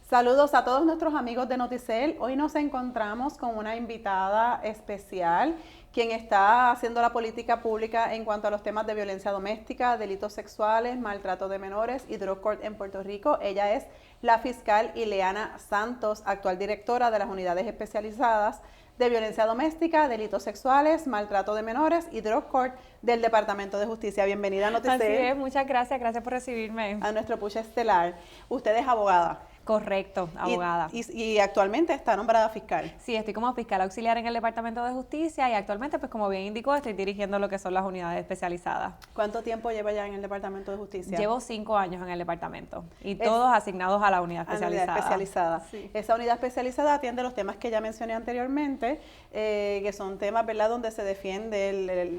Saludos a todos nuestros amigos de Noticel. Hoy nos encontramos con una invitada especial, quien está haciendo la política pública en cuanto a los temas de violencia doméstica, delitos sexuales, maltrato de menores y drug court en Puerto Rico. Ella es la fiscal Ileana Santos, actual directora de las unidades especializadas de violencia doméstica, delitos sexuales, maltrato de menores y drug court del Departamento de Justicia. Bienvenida a Noticel. Así es, muchas gracias por recibirme. A nuestro push estelar. Usted es abogada. Correcto, abogada. Y actualmente está nombrada fiscal. Sí, estoy como fiscal auxiliar en el Departamento de Justicia y actualmente, pues como bien indicó, estoy dirigiendo lo que son las unidades especializadas. ¿Cuánto tiempo lleva ya en el Departamento de Justicia? Llevo 5 años en el departamento y todos asignados a la unidad especializada. Sí. Esa unidad especializada atiende los temas que ya mencioné anteriormente, que son temas, ¿verdad?, donde se defiende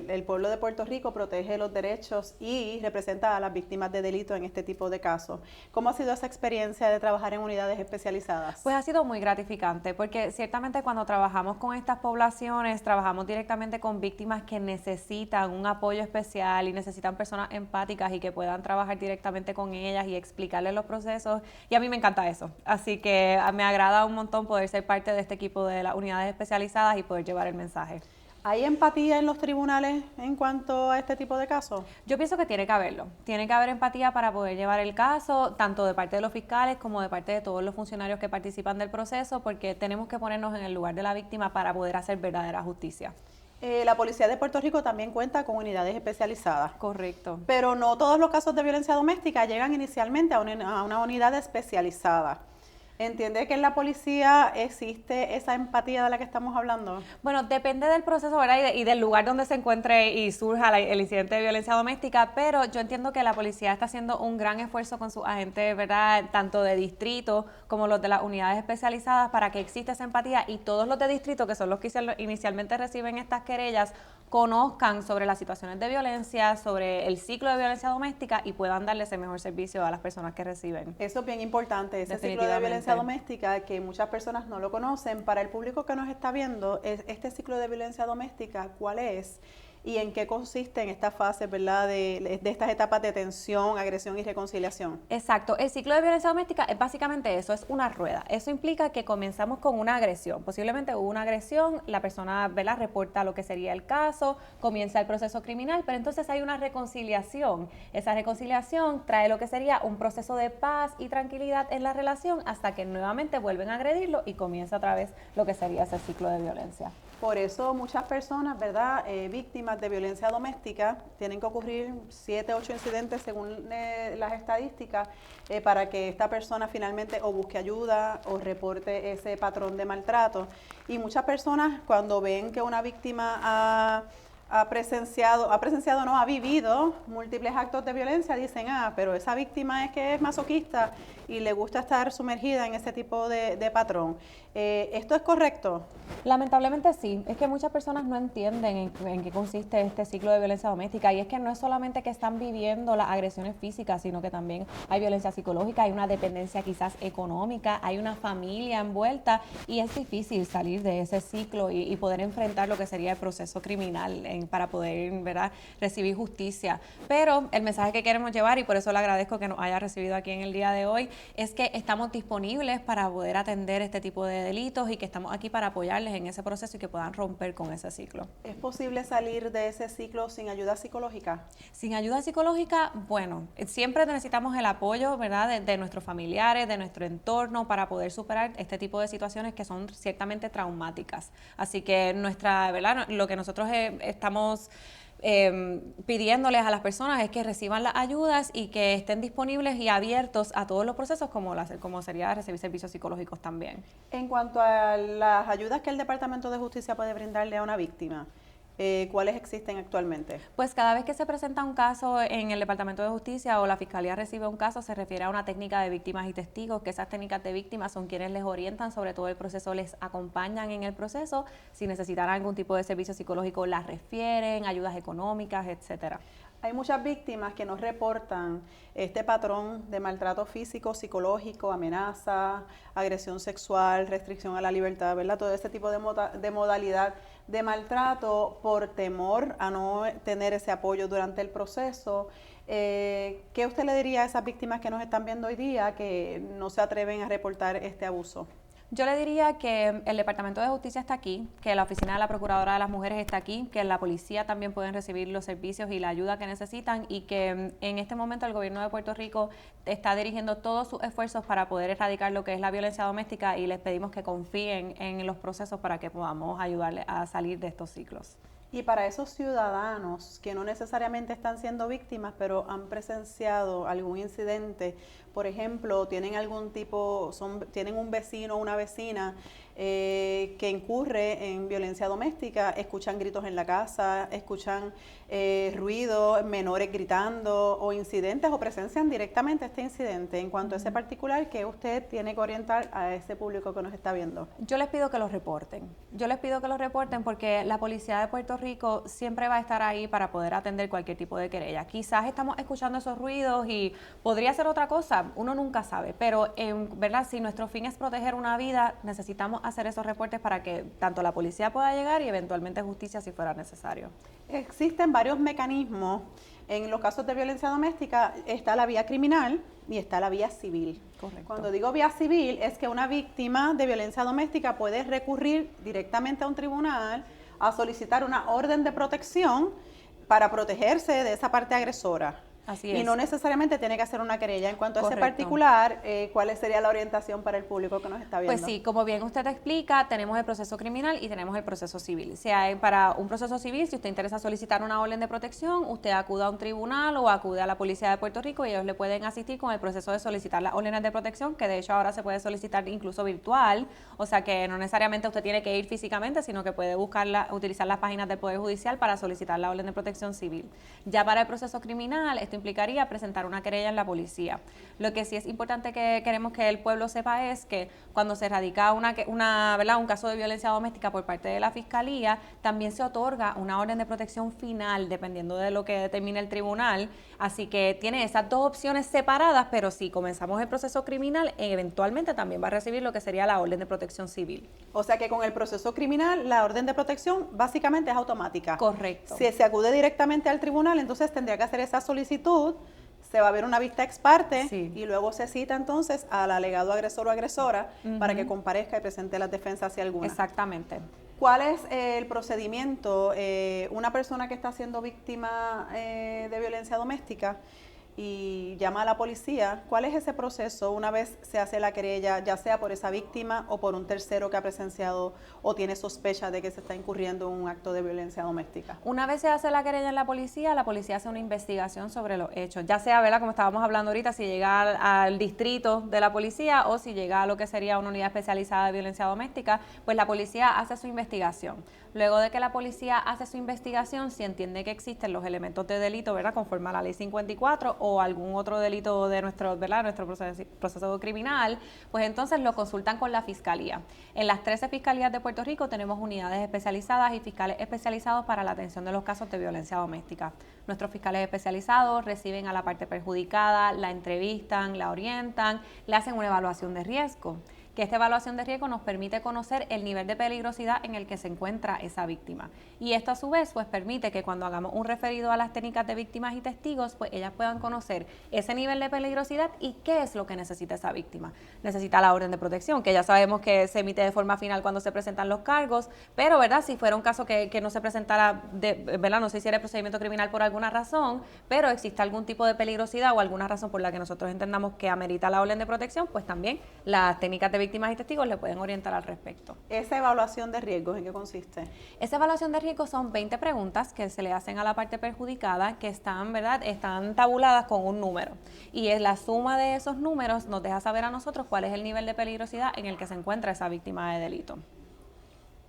el pueblo de Puerto Rico, protege los derechos y representa a las víctimas de delito en este tipo de casos. ¿Cómo ha sido esa experiencia de trabajar en unidades especializadas? Pues ha sido muy gratificante porque ciertamente cuando trabajamos con estas poblaciones, trabajamos directamente con víctimas que necesitan un apoyo especial y necesitan personas empáticas y que puedan trabajar directamente con ellas y explicarles los procesos, y a mí me encanta eso, así que me agrada un montón poder ser parte de este equipo de las unidades especializadas y poder llevar el mensaje. ¿Hay empatía en los tribunales en cuanto a este tipo de casos? Yo pienso que tiene que haberlo. Tiene que haber empatía para poder llevar el caso, tanto de parte de los fiscales como de parte de todos los funcionarios que participan del proceso, porque tenemos que ponernos en el lugar de la víctima para poder hacer verdadera justicia. La Policía de Puerto Rico también cuenta con unidades especializadas. Correcto. Pero no todos los casos de violencia doméstica llegan inicialmente a una unidad especializada. ¿Entiende que en la policía existe esa empatía de la que estamos hablando? Bueno, depende del proceso, ¿verdad? Y del lugar donde se encuentre y surja el incidente de violencia doméstica, pero yo entiendo que la policía está haciendo un gran esfuerzo con sus agentes, ¿verdad?, tanto de distrito como los de las unidades especializadas, para que exista esa empatía y todos los de distrito, que son los que inicialmente reciben estas querellas, conozcan sobre las situaciones de violencia, sobre el ciclo de violencia doméstica y puedan darles el mejor servicio a las personas que reciben. Eso es bien importante, ese ciclo de violencia doméstica, que muchas personas no lo conocen. Para el público que nos está viendo, este ciclo de violencia doméstica, ¿cuál es? ¿Y en qué consiste en esta fase, ¿verdad?, de estas etapas de tensión, agresión y reconciliación? Exacto. El ciclo de violencia doméstica es básicamente eso, es una rueda. Eso implica que comenzamos con una agresión. Posiblemente hubo una agresión, la persona, ¿verdad?, reporta lo que sería el caso, comienza el proceso criminal, pero entonces hay una reconciliación. Esa reconciliación trae lo que sería un proceso de paz y tranquilidad en la relación hasta que nuevamente vuelven a agredirlo y comienza otra vez lo que sería ese ciclo de violencia. Por eso muchas personas, ¿verdad?, víctimas de violencia doméstica, tienen que ocurrir 7, 8 incidentes según las estadísticas para que esta persona finalmente o busque ayuda o reporte ese patrón de maltrato. Y muchas personas, cuando ven que una víctima ha vivido múltiples actos de violencia, dicen, pero esa víctima es que es masoquista y le gusta estar sumergida en ese tipo de patrón. ¿Esto es correcto? Lamentablemente sí, es que muchas personas no entienden en qué consiste este ciclo de violencia doméstica, y es que no es solamente que están viviendo las agresiones físicas, sino que también hay violencia psicológica, hay una dependencia quizás económica, hay una familia envuelta y es difícil salir de ese ciclo y poder enfrentar lo que sería el proceso criminal para poder, ¿verdad?, recibir justicia. Pero el mensaje que queremos llevar, y por eso le agradezco que nos haya recibido aquí en el día de hoy, es que estamos disponibles para poder atender este tipo de delitos y que estamos aquí para apoyarles en ese proceso y que puedan romper con ese ciclo. ¿Es posible salir de ese ciclo sin ayuda psicológica? Sin ayuda psicológica, bueno, siempre necesitamos el apoyo, ¿verdad?, de nuestros familiares, de nuestro entorno, para poder superar este tipo de situaciones que son ciertamente traumáticas. Así que ¿verdad?, lo que nosotros estamos pidiéndoles a las personas es que reciban las ayudas y que estén disponibles y abiertos a todos los procesos, como sería recibir servicios psicológicos también. En cuanto a las ayudas que el Departamento de Justicia puede brindarle a una víctima, ¿cuáles existen actualmente? Pues cada vez que se presenta un caso en el Departamento de Justicia o la Fiscalía recibe un caso, se refiere a una técnica de víctimas y testigos, que esas técnicas de víctimas son quienes les orientan sobre todo el proceso, les acompañan en el proceso. Si necesitan algún tipo de servicio psicológico, las refieren, ayudas económicas, etcétera. Hay muchas víctimas que nos reportan este patrón de maltrato físico, psicológico, amenaza, agresión sexual, restricción a la libertad, ¿verdad? Todo este tipo de modalidad de maltrato por temor a no tener ese apoyo durante el proceso. ¿Qué usted le diría a esas víctimas que nos están viendo hoy día que no se atreven a reportar este abuso? Yo le diría que el Departamento de Justicia está aquí, que la Oficina de la Procuradora de las Mujeres está aquí, que la policía también pueden recibir los servicios y la ayuda que necesitan y que en este momento el gobierno de Puerto Rico está dirigiendo todos sus esfuerzos para poder erradicar lo que es la violencia doméstica y les pedimos que confíen en los procesos para que podamos ayudarles a salir de estos ciclos. Y para esos ciudadanos que no necesariamente están siendo víctimas, pero han presenciado algún incidente, por ejemplo, tienen algún tipo, tienen un vecino o una vecina que incurre en violencia doméstica, escuchan gritos en la casa, escuchan ruido, menores gritando o incidentes o presencian directamente este incidente. En cuanto a ese particular, ¿qué usted tiene que orientar a ese público que nos está viendo? Yo les pido que los reporten. Yo les pido que los reporten porque la policía de Puerto Rico siempre va a estar ahí para poder atender cualquier tipo de querella. Quizás estamos escuchando esos ruidos y podría ser otra cosa, uno nunca sabe, pero verdad, si nuestro fin es proteger una vida, necesitamos hacer esos reportes para que tanto la policía pueda llegar y eventualmente justicia si fuera necesario. Existen varios mecanismos. En los casos de violencia doméstica está la vía criminal y está la vía civil. Correcto. Cuando digo vía civil es que una víctima de violencia doméstica puede recurrir directamente a un tribunal a solicitar una orden de protección para protegerse de esa parte agresora. Así es. Y no necesariamente tiene que hacer una querella. En cuanto a ese Correcto. particular, ¿cuál sería la orientación para el público que nos está viendo? Pues sí, como bien usted explica, tenemos el proceso criminal y tenemos el proceso civil. Si hay para un proceso civil, si usted interesa solicitar una orden de protección, usted acude a un tribunal o acude a la Policía de Puerto Rico y ellos le pueden asistir con el proceso de solicitar las órdenes de protección, que de hecho ahora se puede solicitar incluso virtual, o sea que no necesariamente usted tiene que ir físicamente, sino que puede utilizar las páginas del Poder Judicial para solicitar la orden de protección civil. Ya para el proceso criminal, esto implicaría presentar una querella en la policía. Lo que sí es importante que queremos que el pueblo sepa es que cuando se radica un caso de violencia doméstica por parte de la Fiscalía, también se otorga una orden de protección final, dependiendo de lo que determine el tribunal. Así que tiene esas dos opciones separadas, pero si comenzamos el proceso criminal, eventualmente también va a recibir lo que sería la orden de protección civil. O sea que con el proceso criminal, la orden de protección básicamente es automática. Correcto. Si se acude directamente al tribunal, entonces tendría que hacer esa solicitud, se va a ver una vista ex parte Sí. y luego se cita entonces al alegado agresor o agresora para que comparezca y presente las defensas si alguna. Exactamente. ¿Cuál es el procedimiento? Una persona que está siendo víctima de violencia doméstica y llama a la policía, ¿cuál es ese proceso una vez se hace la querella, ya sea por esa víctima o por un tercero que ha presenciado o tiene sospecha de que se está incurriendo en un acto de violencia doméstica? Una vez se hace la querella en la policía hace una investigación sobre los hechos, ya sea, ¿verdad?, como estábamos hablando ahorita, si llega al distrito de la policía o si llega a lo que sería una unidad especializada de violencia doméstica, pues la policía hace su investigación. Luego de que la policía hace su investigación, si entiende que existen los elementos de delito, ¿verdad?, conforme a la ley 54 o algún otro delito de nuestro proceso criminal, pues entonces lo consultan con la Fiscalía. En las 13 Fiscalías de Puerto Rico tenemos unidades especializadas y fiscales especializados para la atención de los casos de violencia doméstica. Nuestros fiscales especializados reciben a la parte perjudicada, la entrevistan, la orientan, le hacen una evaluación de riesgo, que esta evaluación de riesgo nos permite conocer el nivel de peligrosidad en el que se encuentra esa víctima. Y esto a su vez pues permite que cuando hagamos un referido a las técnicas de víctimas y testigos, pues ellas puedan conocer ese nivel de peligrosidad y qué es lo que necesita esa víctima. Necesita la orden de protección, que ya sabemos que se emite de forma final cuando se presentan los cargos, pero ¿verdad?, si fuera un caso que no se presentara, ¿verdad?, no se hiciera el procedimiento criminal por alguna razón, pero existe algún tipo de peligrosidad o alguna razón por la que nosotros entendamos que amerita la orden de protección, pues también las técnicas de víctimas y testigos le pueden orientar al respecto. ¿Esa evaluación de riesgos en qué consiste? Esa evaluación de riesgos son 20 preguntas que se le hacen a la parte perjudicada que están, ¿verdad?, están tabuladas con un número. Y es la suma de esos números nos deja saber a nosotros cuál es el nivel de peligrosidad en el que se encuentra esa víctima de delito.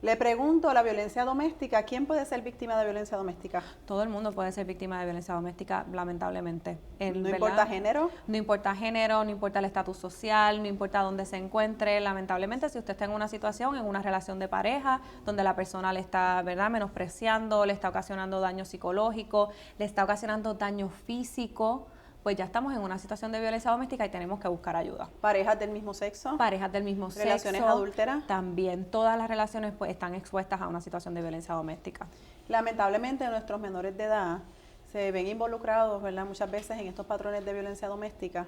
Le pregunto, la violencia doméstica, ¿quién puede ser víctima de violencia doméstica? Todo el mundo puede ser víctima de violencia doméstica, lamentablemente. ¿No importa género? No importa género, no importa el estatus social, no importa dónde se encuentre. Lamentablemente, si usted está en una situación, en una relación de pareja, donde la persona le está, ¿verdad?, menospreciando, le está ocasionando daño psicológico, le está ocasionando daño físico, pues ya estamos en una situación de violencia doméstica y tenemos que buscar ayuda. ¿Parejas del mismo sexo? Parejas del mismo sexo. ¿Relaciones adúlteras? También, todas las relaciones pues están expuestas a una situación de violencia doméstica. Lamentablemente nuestros menores de edad se ven involucrados, ¿verdad?, muchas veces en estos patrones de violencia doméstica.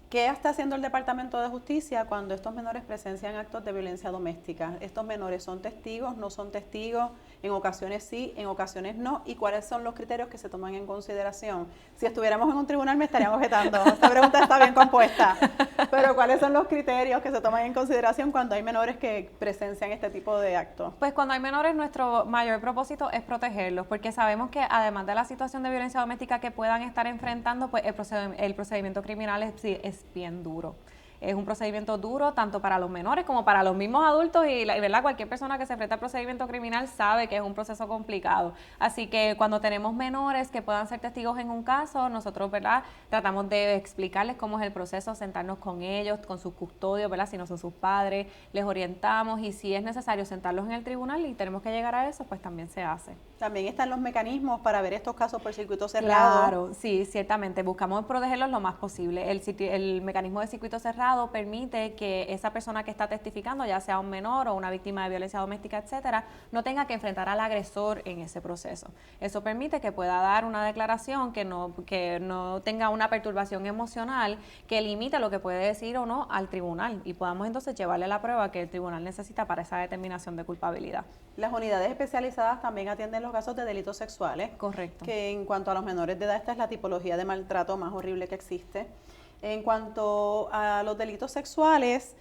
¿Qué está haciendo el Departamento de Justicia cuando estos menores presencian actos de violencia doméstica? ¿Estos menores son testigos, no son testigos? En ocasiones sí, en ocasiones no. ¿Y cuáles son los criterios que se toman en consideración? Si estuviéramos en un tribunal me estarían objetando. Esta pregunta está bien compuesta. Pero ¿cuáles son los criterios que se toman en consideración cuando hay menores que presencian este tipo de actos? Pues cuando hay menores, nuestro mayor propósito es protegerlos, porque sabemos que además de la situación de violencia doméstica que puedan estar enfrentando, pues el procedimiento criminal es bien duro. Es un procedimiento duro tanto para los menores como para los mismos adultos y ¿verdad? Cualquier persona que se enfrenta al procedimiento criminal sabe que es un proceso complicado. Así que cuando tenemos menores que puedan ser testigos en un caso, nosotros ¿verdad? Tratamos de explicarles cómo es el proceso, sentarnos con ellos, con sus custodios, ¿verdad? Si no son sus padres, les orientamos y si es necesario sentarlos en el tribunal y tenemos que llegar a eso, pues también se hace. También están los mecanismos para ver estos casos por circuito cerrado. Claro, sí, ciertamente. Buscamos protegerlos lo más posible. El mecanismo de circuito cerrado permite que esa persona que está testificando, ya sea un menor o una víctima de violencia doméstica, etcétera, no tenga que enfrentar al agresor en ese proceso. Eso permite que pueda dar una declaración que no tenga una perturbación emocional que limite lo que puede decir o no al tribunal y podamos entonces llevarle la prueba que el tribunal necesita para esa determinación de culpabilidad. Las unidades especializadas también atienden los casos de delitos sexuales. Correcto. Que en cuanto a los menores de edad, esta es la tipología de maltrato más horrible que existe. En cuanto a los delitos sexuales,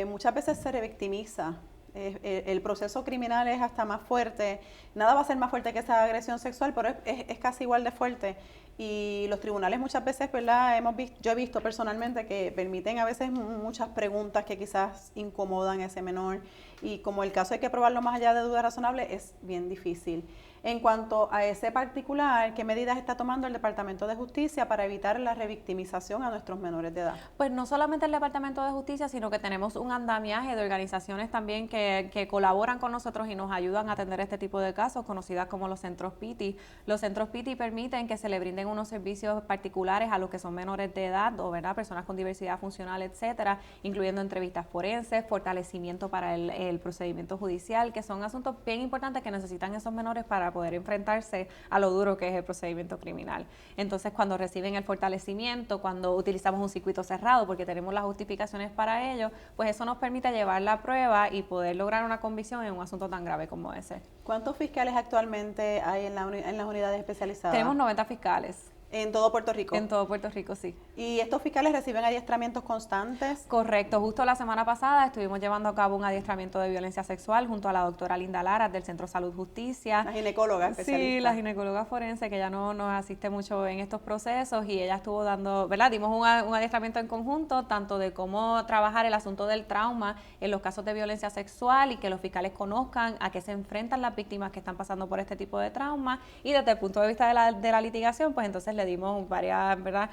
muchas veces se revictimiza. El proceso criminal es hasta más fuerte. Nada va a ser más fuerte que esa agresión sexual, pero es casi igual de fuerte. Y los tribunales muchas veces, ¿verdad? Yo he visto personalmente que permiten a veces muchas preguntas que quizás incomodan a ese menor. Y como el caso hay que probarlo más allá de duda razonable, es bien difícil. En cuanto a ese particular, ¿qué medidas está tomando el Departamento de Justicia para evitar la revictimización a nuestros menores de edad? Pues no solamente el Departamento de Justicia, sino que tenemos un andamiaje de organizaciones también que colaboran con nosotros y nos ayudan a atender este tipo de casos, conocidas como los centros PITI. Los centros PITI permiten que se le brinden unos servicios particulares a los que son menores de edad o ¿verdad? Personas con diversidad funcional, etcétera, incluyendo entrevistas forenses, fortalecimiento para el procedimiento judicial, que son asuntos bien importantes que necesitan esos menores para poder enfrentarse a lo duro que es el procedimiento criminal. Entonces, cuando reciben el fortalecimiento, cuando utilizamos un circuito cerrado, porque tenemos las justificaciones para ello, pues eso nos permite llevar la prueba y poder lograr una convicción en un asunto tan grave como ese. ¿Cuántos fiscales actualmente hay en las unidades especializadas? Tenemos 90 fiscales. ¿En todo Puerto Rico? En todo Puerto Rico, sí. ¿Y estos fiscales reciben adiestramientos constantes? Correcto. Justo la semana pasada estuvimos llevando a cabo un adiestramiento de violencia sexual junto a la doctora Linda Lara del Centro Salud Justicia. La ginecóloga especialista. Sí, la ginecóloga forense que ya no nos asiste mucho en estos procesos y ella estuvo dando, ¿verdad? Dimos un adiestramiento en conjunto, tanto de cómo trabajar el asunto del trauma en los casos de violencia sexual y que los fiscales conozcan a qué se enfrentan las víctimas que están pasando por este tipo de trauma y desde el punto de vista de la litigación, pues entonces le dimos varias ¿verdad?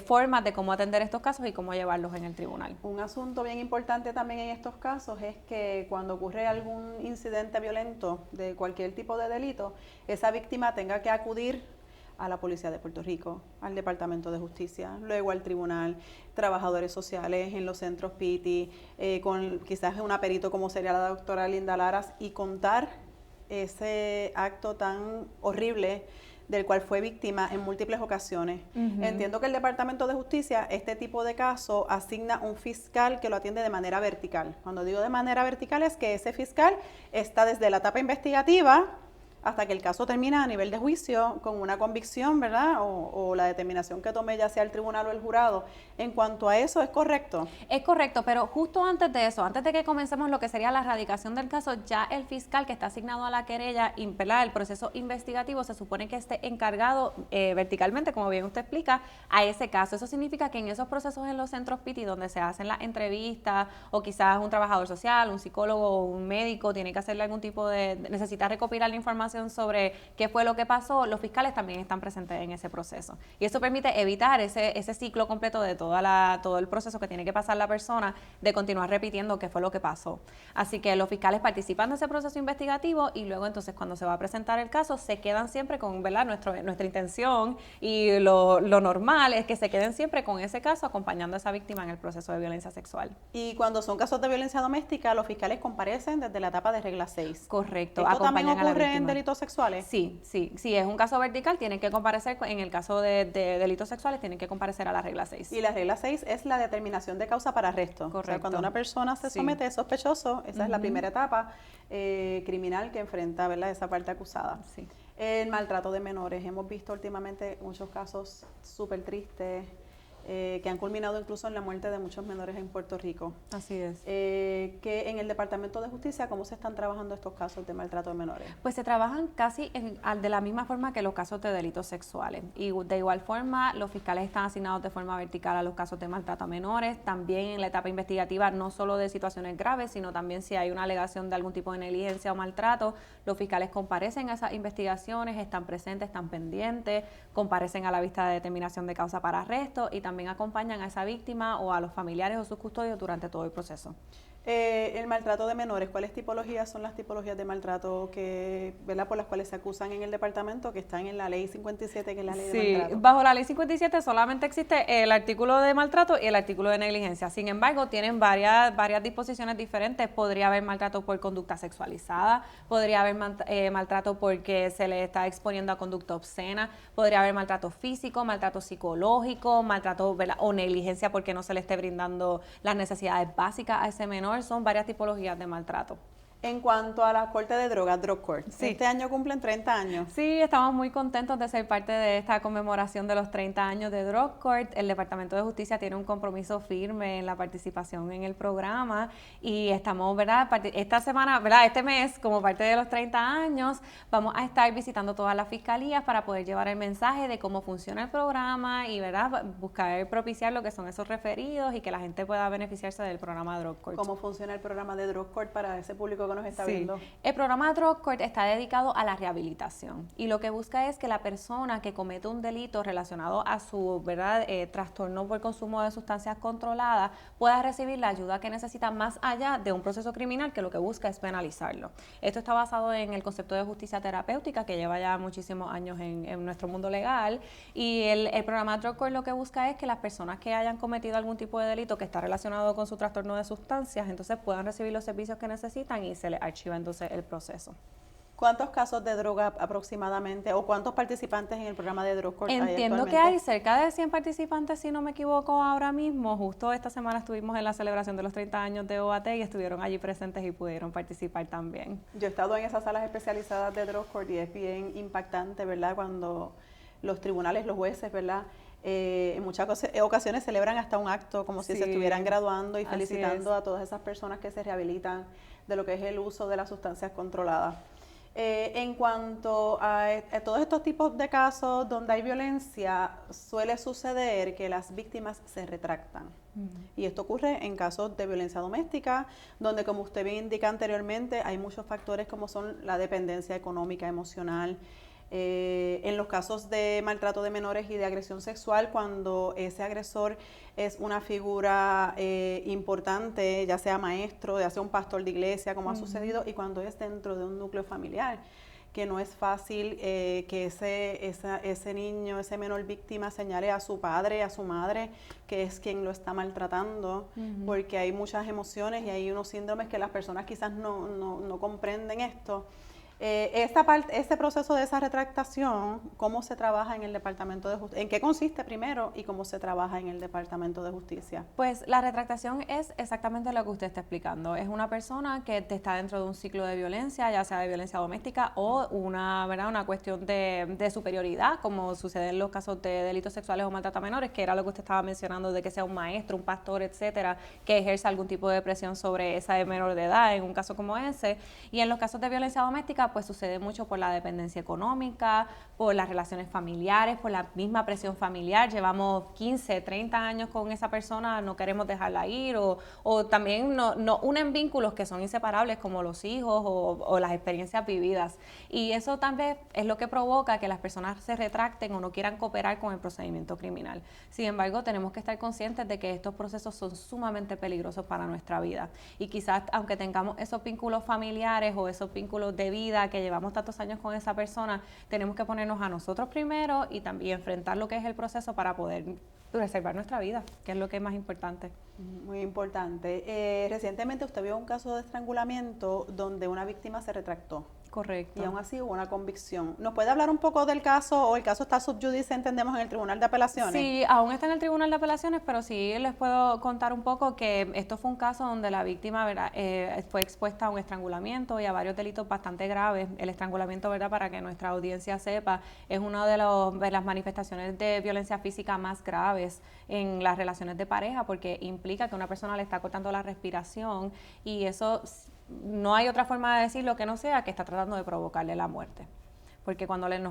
Formas de cómo atender estos casos y cómo llevarlos en el tribunal. Un asunto bien importante también en estos casos es que cuando ocurre algún incidente violento de cualquier tipo de delito, esa víctima tenga que acudir a la Policía de Puerto Rico, al Departamento de Justicia, luego al tribunal, trabajadores sociales en los centros PITI, con quizás un perito como sería la doctora Linda Laras y contar ese acto tan horrible del cual fue víctima en múltiples ocasiones. Entiendo que el Departamento de Justicia, este tipo de caso, asigna un fiscal que lo atiende de manera vertical. Cuando digo de manera vertical es que ese fiscal está desde la etapa investigativa hasta que el caso termina a nivel de juicio con una convicción, ¿verdad? O la determinación que tome ya sea el tribunal o el jurado. En cuanto a eso, ¿es correcto? Es correcto, pero justo antes de eso, antes de que comencemos lo que sería la radicación del caso, ya el fiscal que está asignado a la querella, ¿verdad? El proceso investigativo se supone que esté encargado verticalmente, como bien usted explica, a ese caso. Eso significa que en esos procesos en los centros PITI, donde se hacen las entrevistas, o quizás un trabajador social, un psicólogo o un médico tiene que hacerle algún tipo necesita recopilar la información sobre qué fue lo que pasó, los fiscales también están presentes en ese proceso. Y eso permite evitar ese ciclo completo de todo el proceso que tiene que pasar la persona de continuar repitiendo qué fue lo que pasó. Así que los fiscales participan de ese proceso investigativo y luego entonces cuando se va a presentar el caso se quedan siempre con ¿verdad? Nuestra intención y lo normal es que se queden siempre con ese caso acompañando a esa víctima en el proceso de violencia sexual. Y cuando son casos de violencia doméstica, los fiscales comparecen desde la etapa de regla 6. Correcto. ¿Esto también ocurre en delitos sexuales? Sí, es un caso vertical, tienen que comparecer, en el caso de delitos sexuales, tienen que comparecer a la regla 6. Y la regla 6 es la determinación de causa para arresto. Correcto. O sea, cuando una persona se somete a sospechoso, esa es la primera etapa criminal que enfrenta, ¿verdad?, esa parte acusada. Sí. El maltrato de menores. Hemos visto últimamente muchos casos súper tristes que han culminado incluso en la muerte de muchos menores en Puerto Rico. Así es. Que en el Departamento de Justicia, ¿cómo se están trabajando estos casos de maltrato de menores? Pues se trabajan casi de la misma forma que los casos de delitos sexuales. Y de igual forma, los fiscales están asignados de forma vertical a los casos de maltrato a menores. También en la etapa investigativa, no solo de situaciones graves, sino también si hay una alegación de algún tipo de negligencia o maltrato, los fiscales comparecen a esas investigaciones, están presentes, están pendientes, comparecen a la vista de determinación de causa para arresto y también acompañan a esa víctima o a los familiares o sus custodios durante todo el proceso. El maltrato de menores, ¿cuáles tipologías son las tipologías de maltrato que, ¿verdad?, por las cuales se acusan en el departamento, que están en la ley 57, que es la ley de maltrato? Bajo la ley 57 solamente existe el artículo de maltrato y el artículo de negligencia. Sin embargo, tienen varias disposiciones diferentes. Podría haber maltrato por conducta sexualizada, podría haber maltrato porque se le está exponiendo a conducta obscena, podría haber maltrato físico, maltrato psicológico, maltrato, ¿verdad?, o negligencia porque no se le esté brindando las necesidades básicas a ese menor. Son varias tipologías de maltrato. En cuanto a la corte de drogas, Drug Court, sí. Este año cumplen 30 años. Sí, estamos muy contentos de ser parte de esta conmemoración de los 30 años de Drug Court. El Departamento de Justicia tiene un compromiso firme en la participación en el programa y estamos, ¿verdad?, esta semana, ¿verdad?, este mes, como parte de los 30 años, vamos a estar visitando todas las fiscalías para poder llevar el mensaje de cómo funciona el programa y, ¿verdad?, buscar propiciar lo que son esos referidos y que la gente pueda beneficiarse del programa Drug Court. ¿Cómo funciona el programa de Drug Court para ese público que nos está viendo? El programa Drug Court está dedicado a la rehabilitación y lo que busca es que la persona que comete un delito relacionado a su, ¿verdad?, trastorno por consumo de sustancias controladas pueda recibir la ayuda que necesita más allá de un proceso criminal que lo que busca es penalizarlo. Esto está basado en el concepto de justicia terapéutica que lleva ya muchísimos años en nuestro mundo legal y el programa Drug Court lo que busca es que las personas que hayan cometido algún tipo de delito que está relacionado con su trastorno de sustancias entonces puedan recibir los servicios que necesitan y se les archiva entonces el proceso. ¿Cuántos casos de droga aproximadamente o cuántos participantes en el programa de Drug Court hay actualmente? Entiendo que hay cerca de 100 participantes, si no me equivoco, ahora mismo. Justo esta semana estuvimos en la celebración de los 30 años de OAT y estuvieron allí presentes y pudieron participar también. Yo he estado en esas salas especializadas de Drug Court y es bien impactante, ¿verdad?, cuando los tribunales, los jueces, ¿verdad?, en muchas ocasiones celebran hasta un acto como si se estuvieran graduando y felicitando a todas esas personas que se rehabilitan de lo que es el uso de las sustancias controladas. En cuanto a todos estos tipos de casos donde hay violencia, suele suceder que las víctimas se retractan. Y esto ocurre en casos de violencia doméstica, donde, como usted bien indica anteriormente, hay muchos factores como son la dependencia económica, emocional. En los casos de maltrato de menores y de agresión sexual, cuando ese agresor es una figura importante, ya sea maestro, ya sea un pastor de iglesia, como ha sucedido, y cuando es dentro de un núcleo familiar, que no es fácil que ese niño, ese menor víctima señale a su padre, a su madre, que es quien lo está maltratando, porque hay muchas emociones y hay unos síndromes que las personas quizás no comprenden esto. Este proceso de esa retractación, ¿cómo se trabaja en el Departamento de Justicia? ¿En qué consiste primero y cómo se trabaja en el Departamento de Justicia? Pues la retractación es exactamente lo que usted está explicando. Es una persona que está dentro de un ciclo de violencia, ya sea de violencia doméstica o una cuestión de superioridad, como sucede en los casos de delitos sexuales o maltrato a menores, que era lo que usted estaba mencionando, de que sea un maestro, un pastor, etcétera, que ejerza algún tipo de presión sobre esa menor de edad en un caso como ese. Y en los casos de violencia doméstica, pues sucede mucho por la dependencia económica, por las relaciones familiares, por la misma presión familiar. Llevamos 15, 30 años con esa persona, no queremos dejarla ir, o también no unen vínculos que son inseparables como los hijos o las experiencias vividas. Y eso tal vez es lo que provoca que las personas se retracten o no quieran cooperar con el procedimiento criminal. Sin embargo, tenemos que estar conscientes de que estos procesos son sumamente peligrosos para nuestra vida. Y quizás, aunque tengamos esos vínculos familiares o esos vínculos de vida que llevamos tantos años con esa persona, tenemos que ponernos a nosotros primero y también enfrentar lo que es el proceso para poder preservar nuestra vida, que es lo que es más importante. Muy importante. Recientemente usted vio un caso de estrangulamiento donde una víctima se retractó. Correcto. Y aún así hubo una convicción. ¿Nos puede hablar un poco del caso, o el caso está sub judice, entendemos, en el Tribunal de Apelaciones? Sí, aún está en el Tribunal de Apelaciones, pero sí les puedo contar un poco que esto fue un caso donde la víctima, ¿verdad? Fue expuesta a un estrangulamiento y a varios delitos bastante graves. El estrangulamiento, ¿verdad? Para que nuestra audiencia sepa, es una de las manifestaciones de violencia física más graves en las relaciones de pareja, porque implica que una persona le está cortando la respiración, y eso no hay otra forma de decirlo que no sea que está tratando de provocarle la muerte. Porque cuando le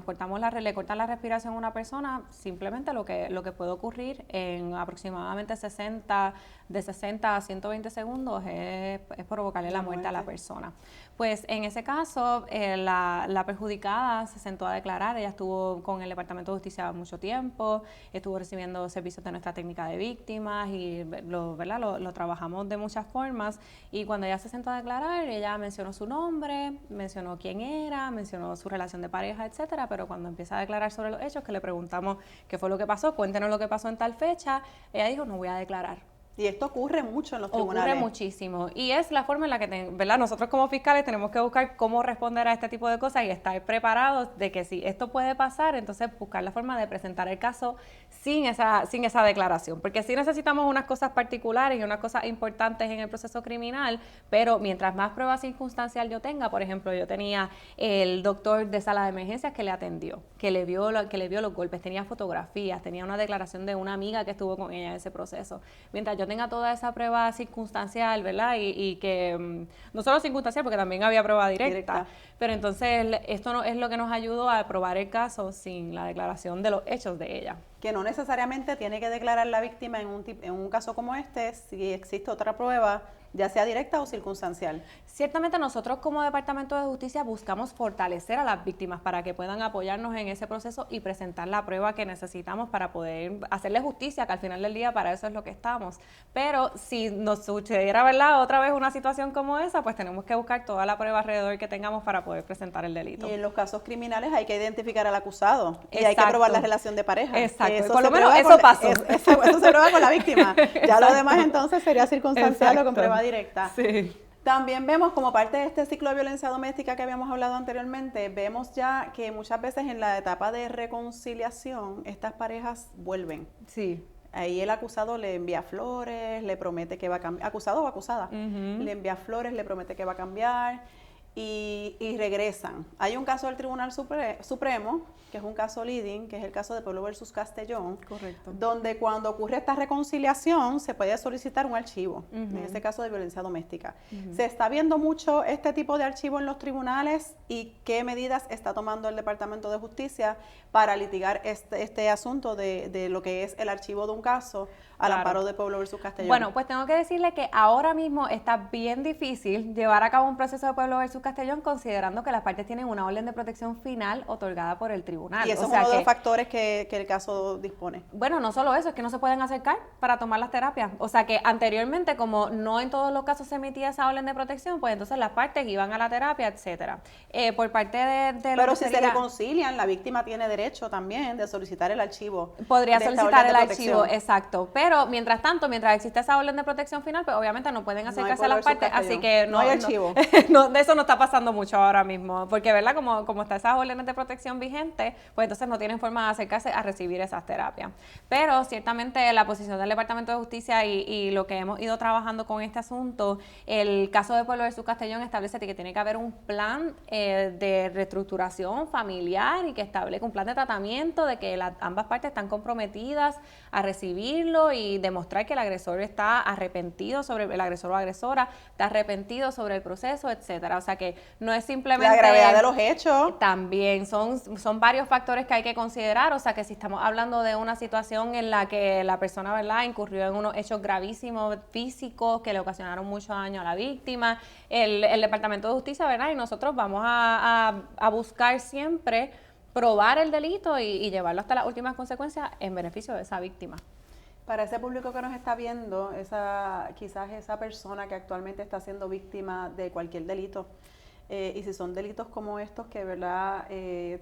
cortan la respiración a una persona, simplemente lo que puede ocurrir en aproximadamente de 60 a 120 segundos es provocarle la muerte a la persona. Pues en ese caso, la perjudicada se sentó a declarar. Ella estuvo con el Departamento de Justicia mucho tiempo, estuvo recibiendo servicios de nuestra técnica de víctimas y lo trabajamos de muchas formas. Y cuando ella se sentó a declarar, ella mencionó su nombre, mencionó quién era, mencionó su relación de pareja, etcétera, pero cuando empieza a declarar sobre los hechos, que le preguntamos qué fue lo que pasó, cuéntenos lo que pasó en tal fecha, ella dijo, no voy a declarar. Y esto ocurre mucho en los tribunales. Ocurre muchísimo. Y es la forma en la que, ¿verdad? Nosotros como fiscales tenemos que buscar cómo responder a este tipo de cosas y estar preparados de que si esto puede pasar, entonces buscar la forma de presentar el caso sin esa declaración. Porque sí necesitamos unas cosas particulares y unas cosas importantes en el proceso criminal, pero mientras más prueba circunstancial yo tenga, por ejemplo, yo tenía el doctor de sala de emergencias que le atendió, que le vio los golpes, tenía fotografías, tenía una declaración de una amiga que estuvo con ella en ese proceso. Mientras yo tenga toda esa prueba circunstancial, ¿verdad? Y que no solo circunstancial, porque también había prueba directa. Pero entonces esto no es lo que nos ayudó a probar el caso sin la declaración de los hechos de ella. Que no necesariamente tiene que declarar la víctima en un caso como este si existe otra prueba, ya sea directa o circunstancial. Ciertamente nosotros como Departamento de Justicia buscamos fortalecer a las víctimas para que puedan apoyarnos en ese proceso y presentar la prueba que necesitamos para poder hacerle justicia, que al final del día para eso es lo que estamos. Pero si nos sucediera, ¿verdad?, otra vez una situación como esa, pues tenemos que buscar toda la prueba alrededor que tengamos para poder presentar el delito. Y en los casos criminales hay que identificar al acusado. Y hay que probar la relación de pareja. Exacto. Por lo menos eso pasó. Eso se prueba con la víctima. Ya lo demás entonces sería circunstancial o con prueba directa. Sí. También vemos, como parte de este ciclo de violencia doméstica que habíamos hablado anteriormente, vemos ya que muchas veces en la etapa de reconciliación estas parejas vuelven. Sí. Ahí el acusado le envía flores, le promete que va a cambiar, acusado o acusada, le envía flores, le promete que va a cambiar y regresan. Hay un caso del Tribunal Supremo, que es un caso leading, que es el caso de Pueblo versus Castellón. Correcto. Donde cuando ocurre esta reconciliación se puede solicitar un archivo, en ese caso de violencia doméstica. ¿Se está viendo mucho este tipo de archivo en los tribunales y qué medidas está tomando el Departamento de Justicia para litigar este asunto de lo que es el archivo de un caso al amparo de Pueblo versus Castellón? Bueno, pues tengo que decirle que ahora mismo está bien difícil llevar a cabo un proceso de Pueblo versus Castellón, considerando que las partes tienen una orden de protección final otorgada por el tribunal. Y eso es uno de los factores que el caso dispone. Bueno, no solo eso, es que no se pueden acercar para tomar las terapias. O sea que anteriormente, como no en todos los casos se emitía esa orden de protección, pues entonces las partes iban a la terapia, etcétera. Por parte de Pero si se reconcilian, la víctima tiene derecho también de solicitar el archivo. Podría solicitar el archivo, exacto. Pero mientras tanto, mientras existe esa orden de protección final, pues obviamente no pueden acercarse a las partes, así que no hay archivo. De eso no está pasando mucho ahora mismo, porque verdad, como está esas órdenes de protección vigentes, pues entonces no tienen forma de acercarse a recibir esas terapias. Pero ciertamente la posición del Departamento de Justicia y lo que hemos ido trabajando con este asunto, el caso de Pueblo versus Castellón establece que tiene que haber un plan de reestructuración familiar y que establezca un plan de tratamiento de que ambas partes están comprometidas a recibirlo y demostrar que el agresor está arrepentido el agresor o agresora está arrepentido sobre el proceso, etcétera. O sea que no es simplemente la gravedad de los hechos. También son varios factores que hay que considerar. O sea que si estamos hablando de una situación en la que la persona, ¿verdad?, incurrió en unos hechos gravísimos físicos que le ocasionaron mucho daño a la víctima, el Departamento de Justicia, ¿verdad?, y nosotros vamos a buscar siempre probar el delito y llevarlo hasta las últimas consecuencias en beneficio de esa víctima. Para ese público que nos está viendo, quizás esa persona que actualmente está siendo víctima de cualquier delito, y si son delitos como estos que, ¿verdad?,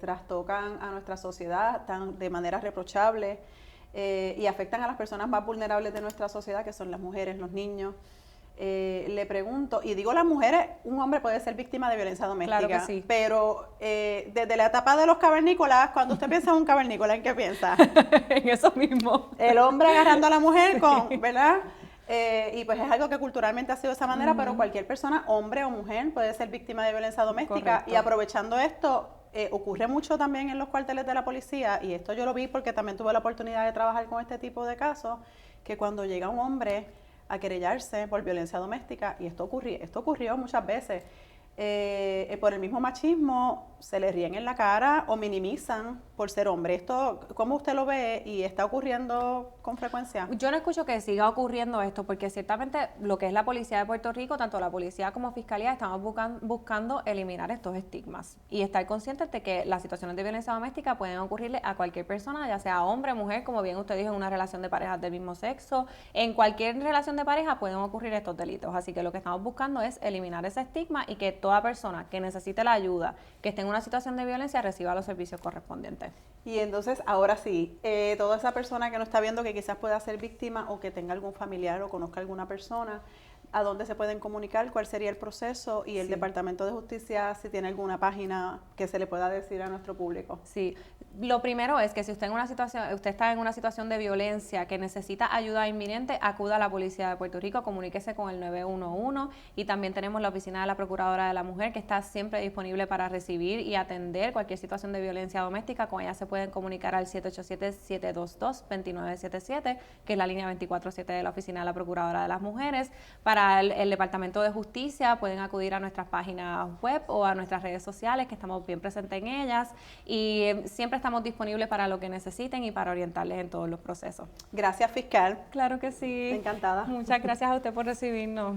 trastocan a nuestra sociedad de manera reprochable, y afectan a las personas más vulnerables de nuestra sociedad, que son las mujeres, los niños. Le pregunto, y digo las mujeres, un hombre puede ser víctima de violencia doméstica, claro que sí. pero desde la etapa de los cavernícolas, cuando usted piensa en un cavernícola, ¿en qué piensa? En eso mismo. El hombre agarrando a la mujer ¿verdad? Y pues es algo que culturalmente ha sido de esa manera, pero cualquier persona, hombre o mujer, puede ser víctima de violencia doméstica. Correcto. Y aprovechando esto, ocurre mucho también en los cuarteles de la policía, y esto yo lo vi porque también tuve la oportunidad de trabajar con este tipo de casos, que cuando llega un hombre a querellarse por violencia doméstica, y esto ocurrió muchas veces, por el mismo machismo se le ríen en la cara o minimizan por ser hombre. Esto, ¿cómo usted lo ve y está ocurriendo con frecuencia? Yo no escucho que siga ocurriendo esto, porque ciertamente lo que es la policía de Puerto Rico, tanto la policía como fiscalía, estamos buscando eliminar estos estigmas y estar conscientes de que las situaciones de violencia doméstica pueden ocurrirle a cualquier persona, ya sea hombre, mujer, como bien usted dijo, en una relación de parejas del mismo sexo. En cualquier relación de pareja pueden ocurrir estos delitos, así que lo que estamos buscando es eliminar ese estigma y que toda persona que necesite la ayuda, que esté en una situación de violencia, reciba los servicios correspondientes. Y entonces, ahora sí, toda esa persona que nos está viendo que quizás pueda ser víctima o que tenga algún familiar o conozca alguna persona, ¿a dónde se pueden comunicar? ¿Cuál sería el proceso? Y el Departamento de Justicia, si tiene alguna página que se le pueda decir a nuestro público. Sí, lo primero es que si usted está en una situación de violencia que necesita ayuda inminente, acuda a la Policía de Puerto Rico, comuníquese con el 911, y también tenemos la oficina de la Procuradora de la Mujer, que está siempre disponible para recibir y atender cualquier situación de violencia doméstica. Con ella se pueden comunicar al 787-722-2977, que es la línea 24/7 de la oficina de la Procuradora de las Mujeres. Para el Departamento de Justicia pueden acudir a nuestras páginas web o a nuestras redes sociales, que estamos bien presentes en ellas, y siempre estamos disponibles para lo que necesiten y para orientarles en todos los procesos. Gracias, fiscal. Claro que sí. Encantada. Muchas gracias a usted por recibirnos.